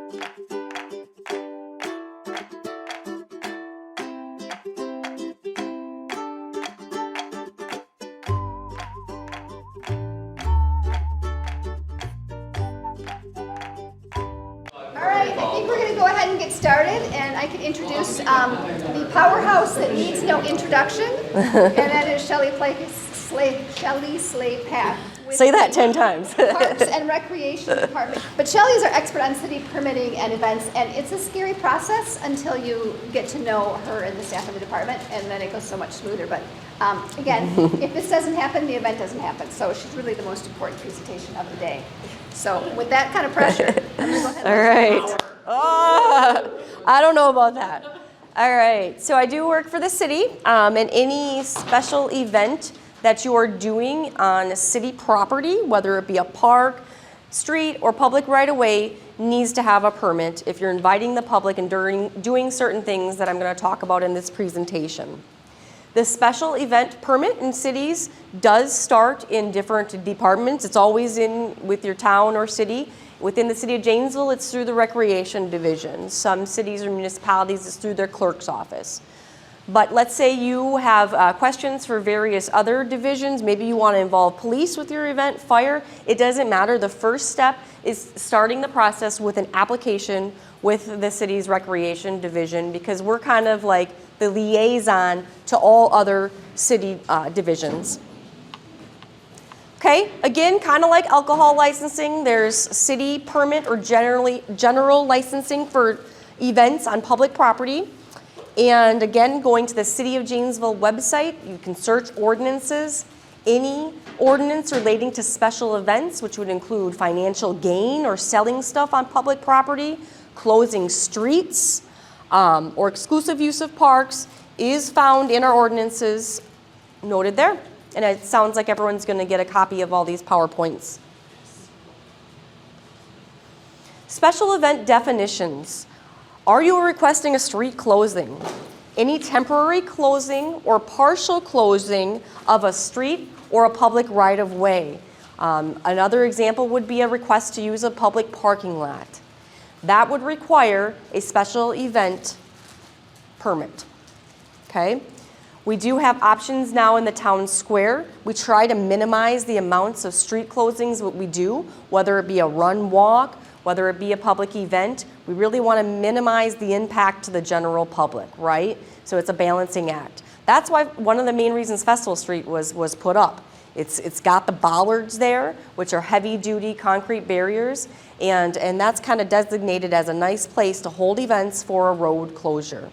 I think we're going to go ahead and get started, and I can introduce the powerhouse that needs no introduction, and that is Shelley Slapak. Say that 10 times. Parks and Recreation Department. But Shelley is our expert on city permitting and events, and it's a scary process until you get to know her and the staff of the department, and then it goes so much smoother. But again, if this doesn't happen, the event doesn't happen. So she's really the most important presentation of the day. So with that kind of pressure, I'm going to go ahead and All right. Oh, I don't know about that. All right. So I do work for the city, and any special event that you are doing on city property, whether it be a park, street, or public right-of-way, needs to have a permit if you're inviting the public and doing certain things that I'm going to talk about in this presentation. The special event permit in cities does start in different departments. It's always in with your town or city. Within the City of Janesville, it's through the Recreation Division. Some cities or municipalities, it's through their clerk's office. But let's say you have questions for various other divisions. Maybe you want to involve police with your event, fire. It doesn't matter. The first step is starting the process with an application with the city's Recreation Division, because we're kind of like the liaison to all other city divisions. Okay, again, kind of like alcohol licensing, there's city permit or general licensing for events on public property. And again, going to the City of Janesville website, you can search ordinances. Any ordinance relating to special events, which would include financial gain or selling stuff on public property, closing streets, or exclusive use of parks, is found in our ordinances noted there. And it sounds like everyone's going to get a copy of all these PowerPoints. Special event definitions. Are you requesting a street closing? Any temporary closing or partial closing of a street or a public right-of-way. Another example would be a request to use a public parking lot. That would require a special event permit. Okay? We do have options now in the town square. We try to minimize the amounts of street closings that we do, whether it be a run walk, whether it be a public event. We really want to minimize the impact to the general public, right? So it's a balancing act. That's why one of the main reasons Festival Street was put up. It's got the bollards there, which are heavy-duty concrete barriers, and that's kind of designated as a nice place to hold events for a road closure.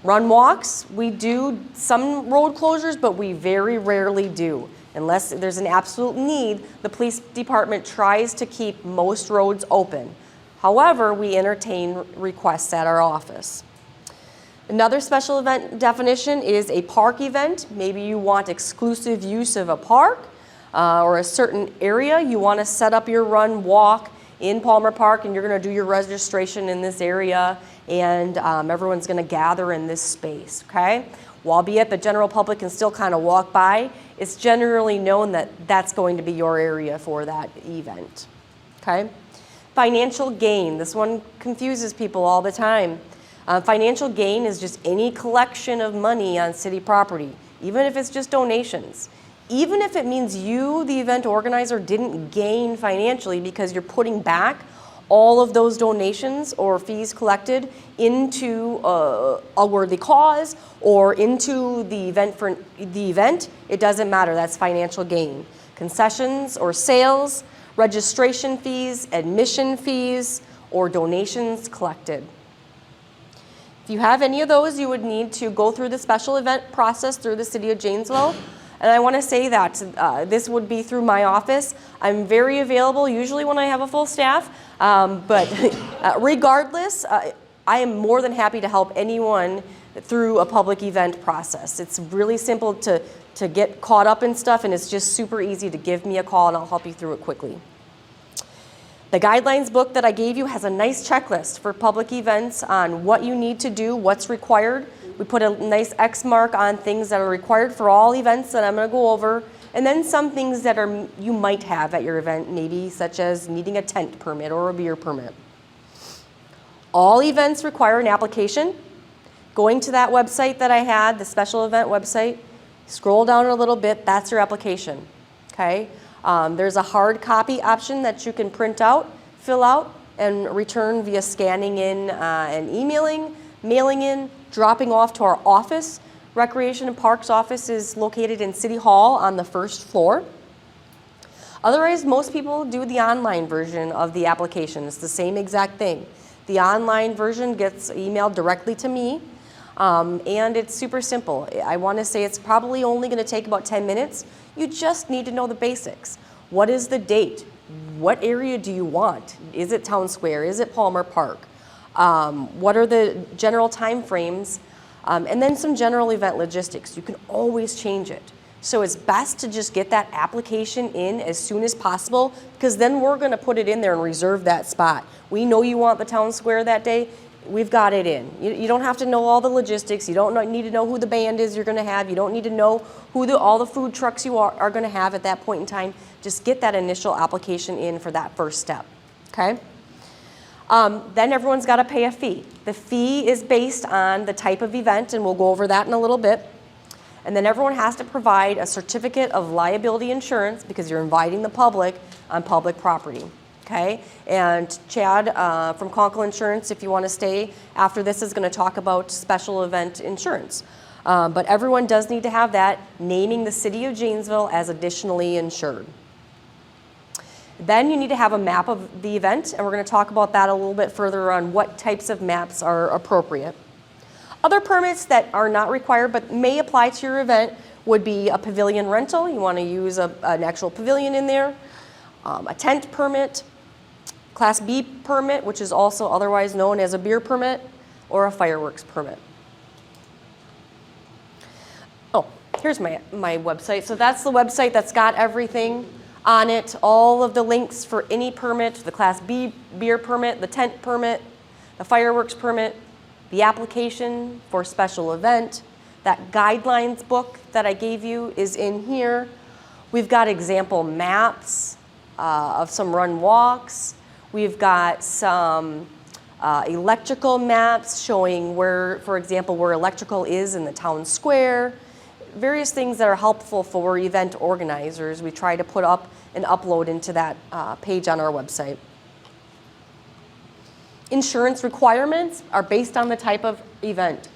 Run walks, we do some road closures, but we very rarely do. Unless there's an absolute need, the police department tries to keep most roads open. However, we entertain requests at our office. Another special event definition is a park event. Maybe you want exclusive use of a park or a certain area. You want to set up your run walk in Palmer Park, and you're going to do your registration in this area, and everyone's going to gather in this space, okay? Albeit the general public can still kind of walk by, it's generally known that that's going to be your area for that event, okay? Financial gain, this one confuses people all the time. Financial gain is just any collection of money on city property, even if it's just donations. Even if it means you, the event organizer, didn't gain financially because you're putting back all of those donations or fees collected into a worthy cause or into the event, it doesn't matter. That's financial gain. Concessions or sales, registration fees, admission fees, or donations collected. If you have any of those, you would need to go through the special event process through the City of Janesville. And I want to say that this would be through my office. I'm very available, usually when I have a full staff, but regardless, I am more than happy to help anyone through a public event process. It's really simple to get caught up in stuff, and it's just super easy to give me a call and I'll help you through it quickly. The guidelines book that I gave you has a nice checklist for public events on what you need to do, what's required. We put a nice X mark on things that are required for all events that I'm going to go over, and then some things that you might have at your event, maybe such as needing a tent permit or a beer permit. All events require an application. Going to that website that I had, the special event website, scroll down a little bit, that's your application, okay? There's a hard copy option that you can print out, fill out, and return via scanning in and emailing, mailing in, dropping off to our office. Recreation and Parks office is located in City Hall on the first floor. Otherwise, most people do the online version of the application. It's the same exact thing. The online version gets emailed directly to me, and it's super simple. I want to say it's probably only going to take about 10 minutes. You just need to know the basics. What is the date? What area do you want? Is it Town Square? Is it Palmer Park? What are the general time frames? And then some general event logistics. You can always change it. So it's best to just get that application in as soon as possible, because then we're going to put it in there and reserve that spot. We know you want the Town Square that day. We've got it in. You don't have to know all the logistics. You don't need to know who the band is you're going to have. You don't need to know who all the food trucks you are going to have at that point in time. Just get that initial application in for that first step, okay? Then everyone's got to pay a fee. The fee is based on the type of event, and we'll go over that in a little bit. And then everyone has to provide a certificate of liability insurance because you're inviting the public on public property, okay? And Chad from Conkle Insurance, if you want to stay after this, is going to talk about special event insurance. But everyone does need to have that, naming the City of Janesville as additionally insured. Then you need to have a map of the event, and we're going to talk about that a little bit further on what types of maps are appropriate. Other permits that are not required but may apply to your event would be a pavilion rental. You want to use an actual pavilion in there, a tent permit, Class B permit, which is also otherwise known as a beer permit, or a fireworks permit. Oh, here's my website. So that's the website that's got everything on it, all of the links for any permit, the Class B beer permit, the tent permit, the fireworks permit, the application for special event. That guidelines book that I gave you is in here. We've got example maps of some run walks. We've got some electrical maps showing where, for example, where electrical is in the town square. Various things that are helpful for event organizers. We try to put up and upload into that page on our website. Insurance requirements are based on the type of event.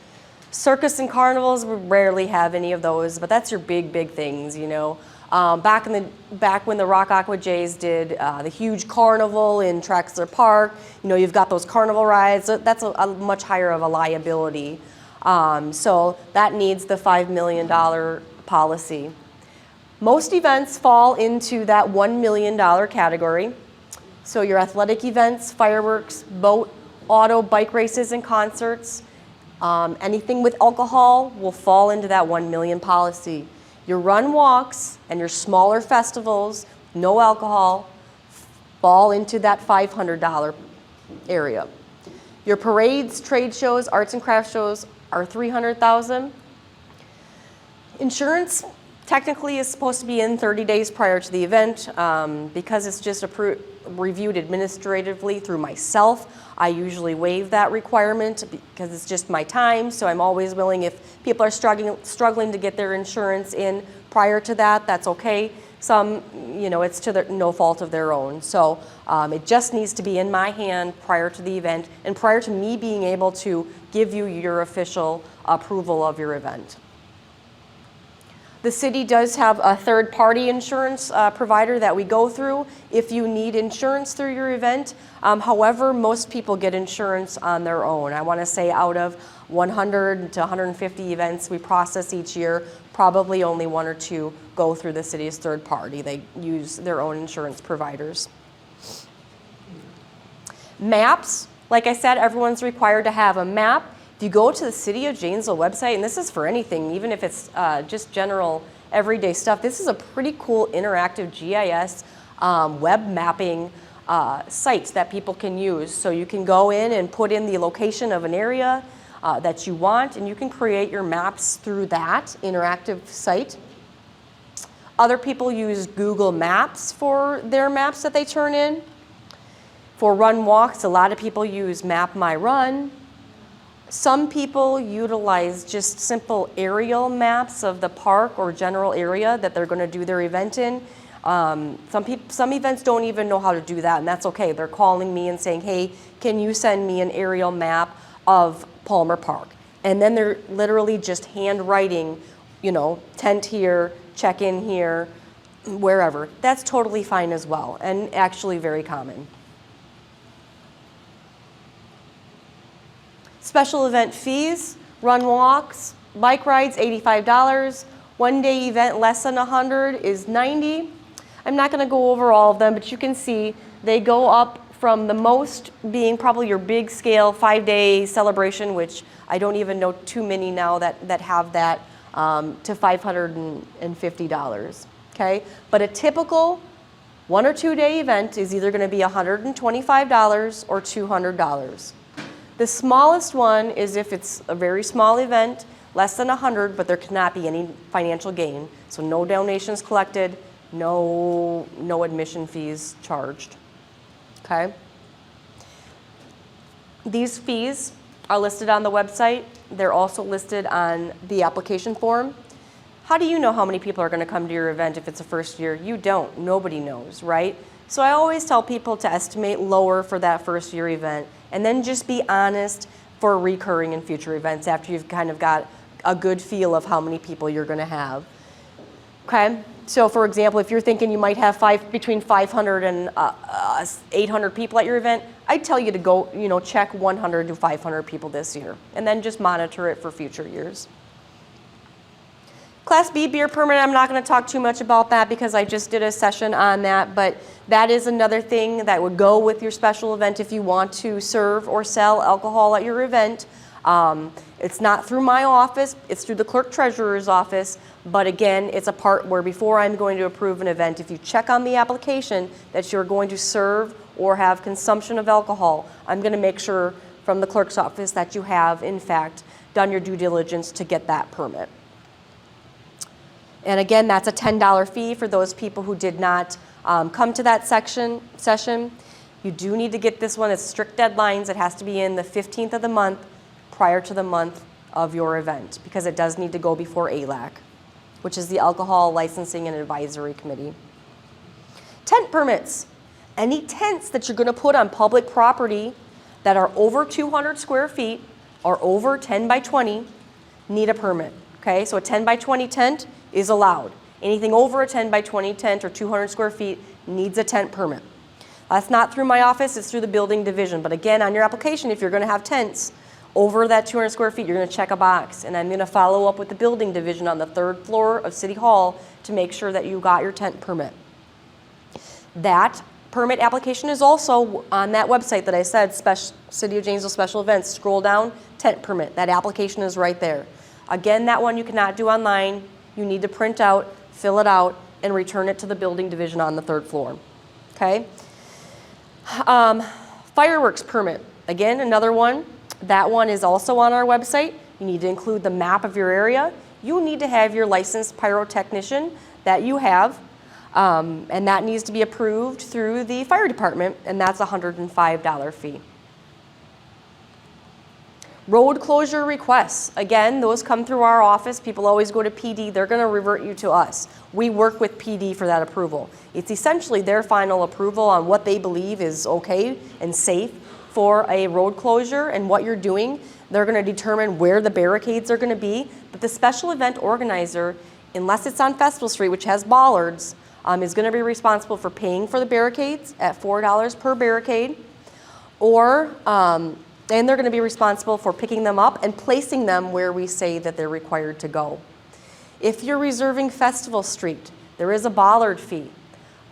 Circus and carnivals, we rarely have any of those, but that's your big things, you know. Back when the Rock Aqua Jays did the huge carnival in Traxler Park, you know, you've got those carnival rides. That's a much higher of a liability. So that needs the $5 million policy. Most events fall into that $1 million category. So your athletic events, fireworks, boat, auto, bike races, and concerts, anything with alcohol will fall into that $1 million policy. Your run walks and your smaller festivals, no alcohol, fall into that $500 area. Your parades, trade shows, arts and crafts shows are $300,000. Insurance technically is supposed to be in 30 days prior to the event. Because it's just reviewed administratively through myself, I usually waive that requirement because it's just my time. So I'm always willing, if people are struggling to get their insurance in prior to that, that's okay. Some, you know, it's to no fault of their own. So it just needs to be in my hand prior to the event and prior to me being able to give you your official approval of your event. The city does have a third-party insurance provider that we go through if you need insurance through your event. However, most people get insurance on their own. I want to say out of 100 to 150 events we process each year, probably only 1 or 2 go through the city's third party. They use their own insurance providers. Maps, like I said, everyone's required to have a map. If you go to the City of Janesville website, and this is for anything, even if it's just general everyday stuff, this is a pretty cool interactive GIS web mapping site that people can use. So you can go in and put in the location of an area that you want, and you can create your maps through that interactive site. Other people use Google Maps for their maps that they turn in. For run walks, a lot of people use Map My Run. Some people utilize just simple aerial maps of the park or general area that they're going to do their event in. Some events don't even know how to do that, and that's okay. They're calling me and saying, hey, can you send me an aerial map of Palmer Park? And then they're literally just handwriting, tent here, check-in here, wherever. That's totally fine as well, and actually very common. Special event fees, run walks, bike rides, $85. One-day event less than $100 is $90. I'm not going to go over all of them, but you can see they go up from the most being probably your big scale 5-day celebration, which I don't even know too many now that have that, to $550. Okay, but a typical 1 or 2 day event is either going to be $125 or $200. The smallest one is if it's a very small event, less than 100, but there cannot be any financial gain. So no donations collected, no admission fees charged. Okay. These fees are listed on the website. They're also listed on the application form. How do you know how many people are going to come to your event if it's a first year? You don't. Nobody knows, right? So I always tell people to estimate lower for that first year event, and then just be honest for recurring and future events after you've kind of got a good feel of how many people you're going to have. Okay? So for example, if you're thinking you might have between 500 and 800 people at your event, I'd tell you to go, check 100 to 500 people this year, and then just monitor it for future years. Class B beer permit, I'm not going to talk too much about that because I just did a session on that, but that is another thing that would go with your special event if you want to serve or sell alcohol at your event. It's not through my office, it's through the clerk treasurer's office, but again, it's a part where before I'm going to approve an event, if you check on the application that you're going to serve or have consumption of alcohol, I'm going to make sure from the clerk's office that you have, in fact, done your due diligence to get that permit. And again, that's a $10 fee for those people who did not come to that session. You do need to get this one. It's strict deadlines. It has to be in the 15th of the month prior to the month of your event because it does need to go before ALAC, which is the Alcohol Licensing and Advisory Committee. Tent permits. Any tents that you're going to put on public property that are over 200 square feet or over 10 by 20 need a permit. Okay, so a 10 by 20 tent is allowed. Anything over a 10 by 20 tent or 200 square feet needs a tent permit. That's not through my office, it's through the building division. But again, on your application, if you're going to have tents over that 200 square feet, you're going to check a box. And I'm going to follow up with the building division on the 3rd floor of City Hall to make sure that you got your tent permit. That permit application is also on that website that I said, City of Janesville Special Events. Scroll down, tent permit. That application is right there. Again, that one you cannot do online. You need to print out, fill it out, and return it to the building division on the 3rd floor. Okay? Fireworks permit. Again, another one. That one is also on our website. You need to include the map of your area. You need to have your licensed pyrotechnician that you have, and that needs to be approved through the fire department, and that's a $105 fee. Road closure requests. Again, those come through our office. People always go to PD. They're going to revert you to us. We work with PD for that approval. It's essentially their final approval on what they believe is okay and safe for a road closure and what you're doing. They're going to determine where the barricades are going to be. But the special event organizer, unless it's on Festival Street, which has bollards, is going to be responsible for paying for the barricades at $4 per barricade, and they're going to be responsible for picking them up and placing them where we say that they're required to go. If you're reserving Festival Street, there is a bollard fee,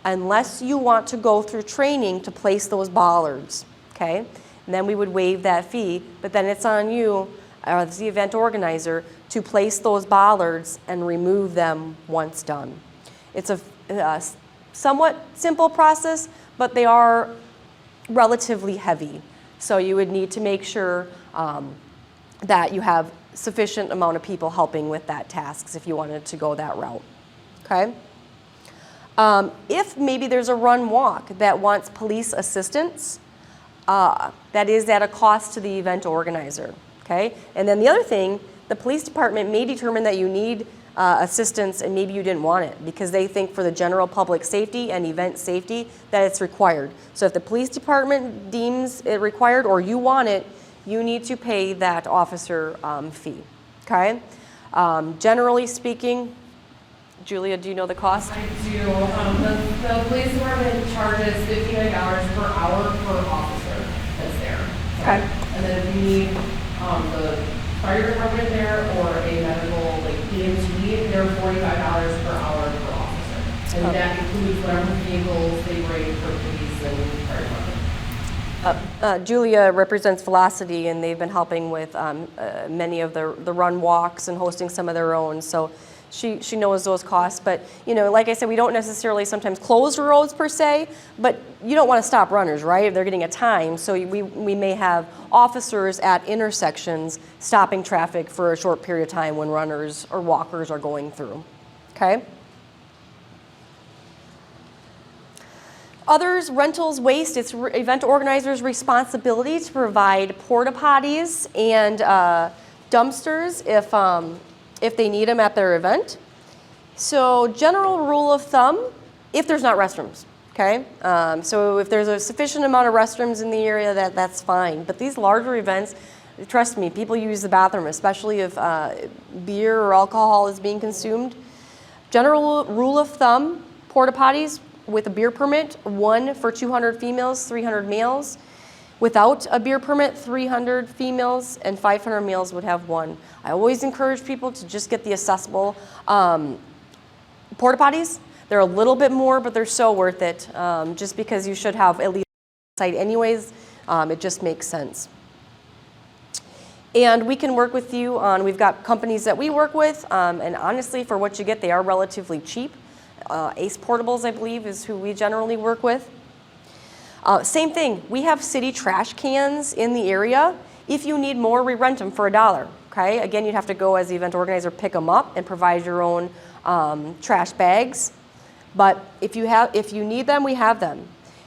unless you want to go through training to place those bollards, okay? And then we would waive that fee, but then it's on you, as the event organizer, to place those bollards and remove them once done. It's a somewhat simple process, but they are relatively heavy. So you would need to make sure that you have sufficient amount of people helping with that task if you wanted to go that route, okay? If maybe there's a run walk that wants police assistance, That is at a cost to the event organizer, okay? And then the other thing, the police department may determine that you need assistance and maybe you didn't want it because they think for the general public safety and event safety that it's required. So if the police department deems it required or you want it, you need to pay that officer fee, okay? Generally speaking, Julia, do you know the cost? I do. The police department charges $59 per hour per officer that's there. Okay. And then if you need the fire department there or a medical like EMT, they're $45 per hour per officer. And that includes whatever vehicles they bring for police and fire department. Julia represents Velocity, and they've been helping with many of the run walks and hosting some of their own. So she knows those costs. But you know, like I said, we don't necessarily sometimes close roads per se, but you don't want to stop runners, right? They're getting a time, so we may have officers at intersections stopping traffic for a short period of time when runners or walkers are going through. Okay. Others, rentals, waste, it's event organizers' responsibility to provide porta potties and dumpsters if they need them at their event. So general rule of thumb, if there's not restrooms, okay? So if there's a sufficient amount of restrooms in the area, that's fine. But these larger events, trust me, people use the bathroom, especially if beer or alcohol is being consumed. General rule of thumb, porta potties, with a beer permit, 1 for 200 females, 300 males. Without a beer permit, 300 females and 500 males would have 1. I always encourage people to just get the accessible porta potties. They're a little bit more, but they're so worth it. Just because you should have at least a site anyways, it just makes sense. And we can work with you on, we've got companies that we work with, and honestly, for what you get, they are relatively cheap. Ace Portables, I believe, is who we generally work with. Same thing, we have city trash cans in the area. If you need more, we rent them for $1, okay? Again, you'd have to go as the event organizer, pick them up and provide your own trash bags. But if you need them, we have them.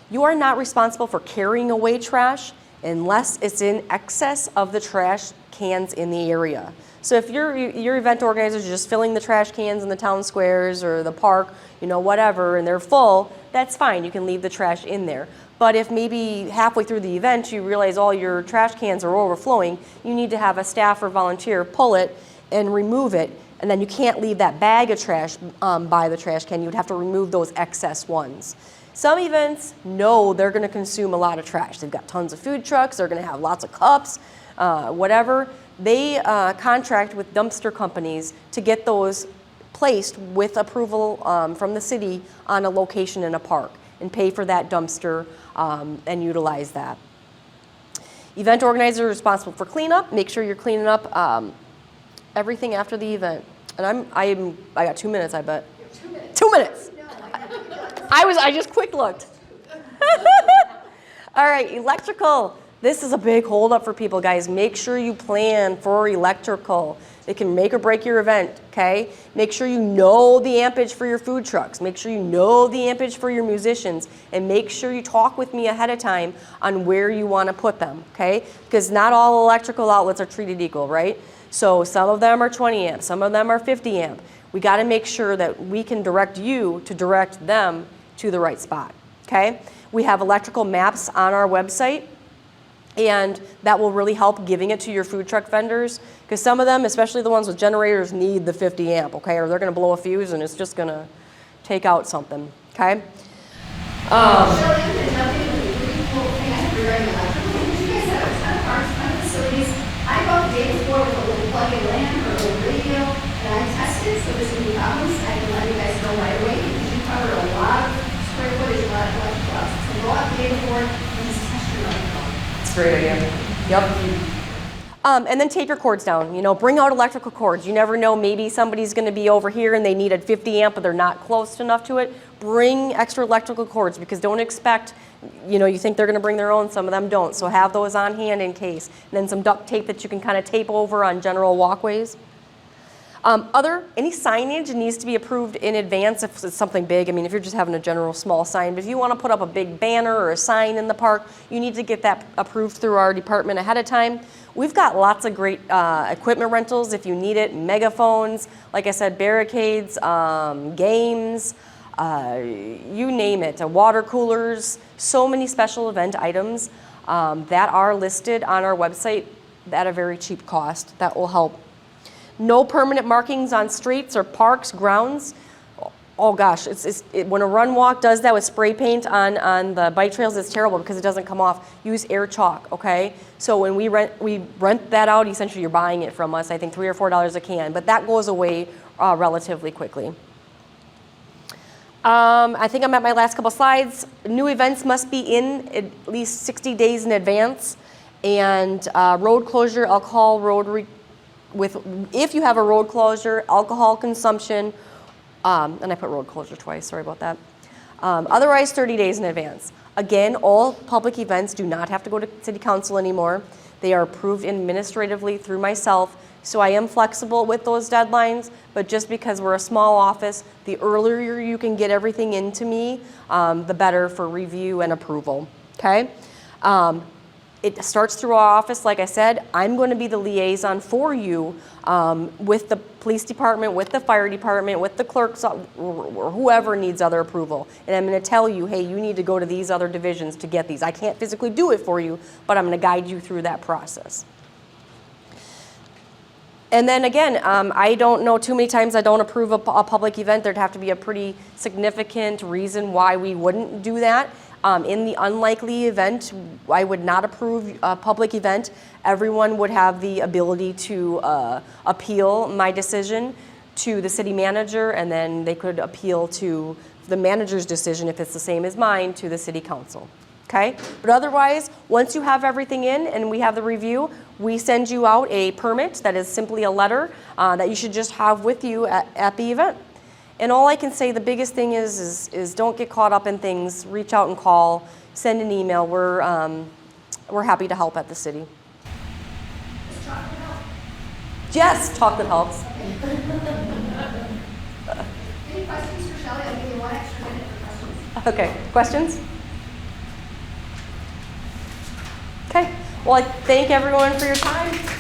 You are not responsible for carrying away trash unless it's in excess of the trash cans in the area. So if your event organizer is just filling the trash cans in the town squares or the park, you know, whatever, and they're full, that's fine. You can leave the trash in there. But if maybe halfway through the event you realize all your trash cans are overflowing, you need to have a staff or volunteer pull it and remove it, and then you can't leave that bag of trash by the trash can. You'd have to remove those excess ones. Some events know they're going to consume a lot of trash. They've got tons of food trucks, they're going to have lots of cups, whatever. They contract with dumpster companies to get those placed with approval from the city on a location in a park and pay for that dumpster and utilize that. Event organizers are responsible for cleanup. Make sure you're cleaning up everything after the event. And I got 2 minutes, I bet. 2 minutes. 2 minutes. No, I I just quick looked. All right, electrical. This is a big holdup for people, guys. Make sure you plan for electrical. It can make or break your event, okay? Make sure you know the ampage for your food trucks. Make sure you know the ampage for your musicians. And make sure you talk with me ahead of time on where you want to put them, okay? Because not all electrical outlets are treated equal, right? So some of them are 20 amp, some of them are 50 amp. We got to make sure that we can direct you to direct them to the right spot, okay? We have electrical maps on our website. And that will really help giving it to your food truck vendors, because some of them, especially the ones with generators, need the 50 amp, okay? Or they're going to blow a fuse and it's just going to take out something, okay? So I'm going to jump in with a really cool thing I have regarding electrical. Because you guys have a ton of parks, ton of facilities. I go the day before with a little plug-in lamp or a little radio, and I test it, so if there's any problems, I can let you guys know right away, because you cover a lot of square footage, a lot of electrical outlets. So go out the day before and just test your electrical. Great idea. Yep. And then tape your cords down. You know, bring out electrical cords. You never know, maybe somebody's going to be over here and they need a 50 amp, but they're not close enough to it. Bring extra electrical cords, because don't expect, you know, you think they're going to bring their own, some of them don't. So have those on hand in case. And then some duct tape that you can kind of tape over on general walkways. Any signage needs to be approved in advance if it's something big. I mean, if you're just having a general small sign, but if you want to put up a big banner or a sign in the park, you need to get that approved through our department ahead of time. We've got lots of great equipment rentals if you need it, megaphones, like I said, barricades, games, you name it, water coolers, so many special event items that are listed on our website at a very cheap cost that will help. No permanent markings on streets or parks, grounds. Oh gosh, when a run walk does that with spray paint on the bike trails, it's terrible because it doesn't come off. Use air chalk, okay? So when we rent that out, essentially you're buying it from us, I think $3 or $4 a can, but that goes away relatively quickly. I think I'm at my last couple slides. New events must be in at least 60 days in advance, and road closure, alcohol, if you have a road closure, alcohol consumption, and I put road closure twice, sorry about that. Otherwise, 30 days in advance. Again, all public events do not have to go to city council anymore. They are approved administratively through myself, so I am flexible with those deadlines, but just because we're a small office, the earlier you can get everything into me, the better for review and approval, okay? It starts through our office, like I said. I'm going to be the liaison for you with the police department, with the fire department, with the clerks, or whoever needs other approval. And I'm going to tell you, hey, you need to go to these other divisions to get these. I can't physically do it for you, but I'm going to guide you through that process. And then again, I don't know too many times I don't approve a public event. There'd have to be a pretty significant reason why we wouldn't do that. In the unlikely event, I would not approve a public event. Everyone would have the ability to appeal my decision to the city manager, and then they could appeal to the manager's decision, if it's the same as mine, to the city council. Okay? But otherwise, once you have everything in and we have the review, we send you out a permit that is simply a letter that you should just have with you at the event. And all I can say, the biggest thing is don't get caught up in things. Reach out and call, send an email. We're happy to help at the city. Does chocolate help? Yes, chocolate helps. Any questions for Shelley? I'll give you 1 extra minute for questions. Okay, questions? Okay, well, I thank everyone for your time.